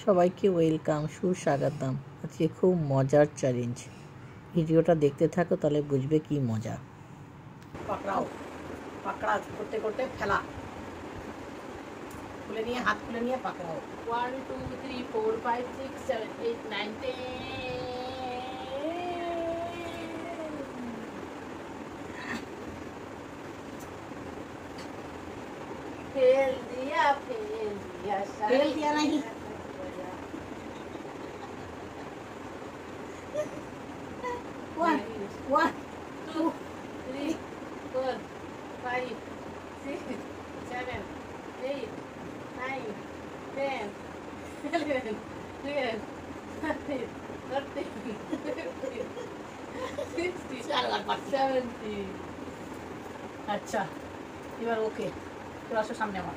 সবাইকে ওয়েলকাম, সুস্বাগতম। আজকে খুব মজার চ্যালেঞ্জ, ভিডিওটা দেখতে থাকো তাহলে বুঝবে কি মজা। পাকড়াও, পাকড়া করতে করতে ফেলা, খুলে নিয়ে হাত খুলে নিয়ে পাকড়াও। 1 2 3 4 5 6 7 8 9 10 फेल दिया फेल दिया नहीं। 1 2 3 4 5 6 7 8 9 10 11 12 13 14 15 16 17। अच्छा, এবার ওকে তোর আসো সামনে আমার।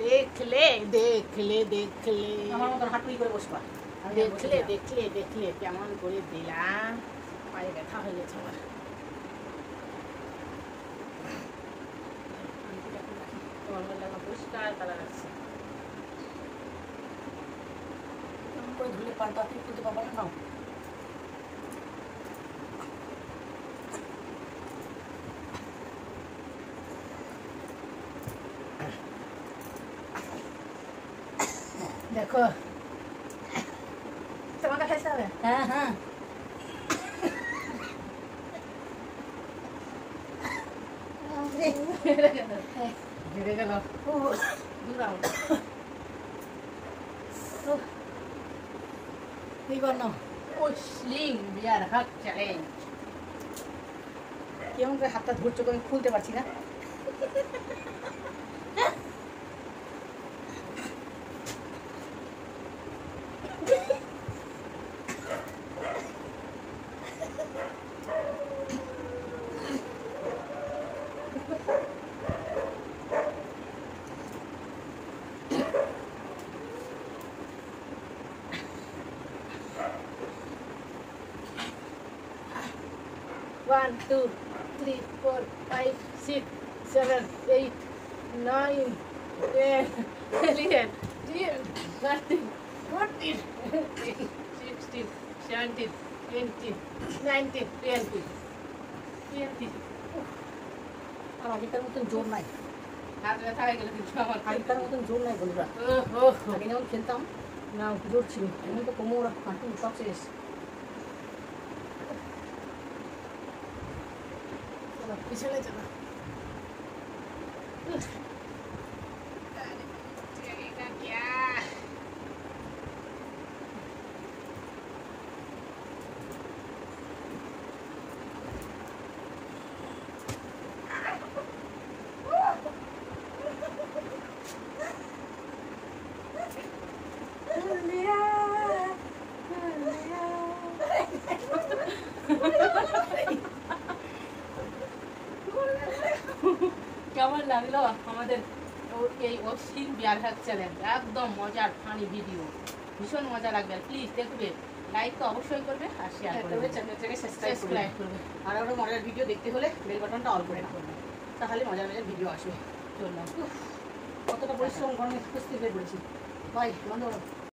देखले देखले देखले আমার মতন হাঁটুই করে বসবা। দেখলে দেখলে দেখলে কেমন করে দিলাম, পায়ে ব্যথা হয়ে গেছে আমার। তোমার মধ্যে আমার পরিষ্কার কালার আছে। কেমন করে ধুলে পানটা তুই খুলতে পারবা না? নাও। দেখো তোমাকে খাইতে হবে। হ্যাঁ হ্যাঁ হেরে গেল। দূরাও এইবার নাও। মুসলিম বিয়ার হাত চ্যালেঞ্জ। কেমন করে হাতটা ধরছো আমি খুলতে পারছি না। One, 2, 3, 4, 5, 6, 7, 8, 9, 10, 11, 12, 13, 14, 15, 16, 17, 18, 19, 20. 20. আর আগেকার মতন জোর নাই, হাত ব্যথা হয়ে গেল কিন্তু আমার। আগেকার মতন জোর নাই বন্ধুরা। আগে যেমন খেলতাম না জোর ছিল, এখন তো কোমর হাঁটু সব শেষ। পিছনে চলো। কেমন লাগলো আমাদের এই অশ্লীল বিয়ার হাত চ্যালেঞ্জ? একদম মজার ফানি ভিডিও, ভীষণ মজা লাগবে। প্লিজ দেখবে, লাইক তো অবশ্যই করবে আর শেয়ার করবে, চ্যানেলটাকে সাবস্ক্রাইব করবে। আর আরও মজার ভিডিও দেখতে হলে বেল বাটনটা অল করে রাখবেন, তাহলে মজার মজার ভিডিও আসবে। চললাম। কতটা পরিশ্রম গরমে কুস্তি হয়ে পড়েছি। বাই, বন্ধ করো।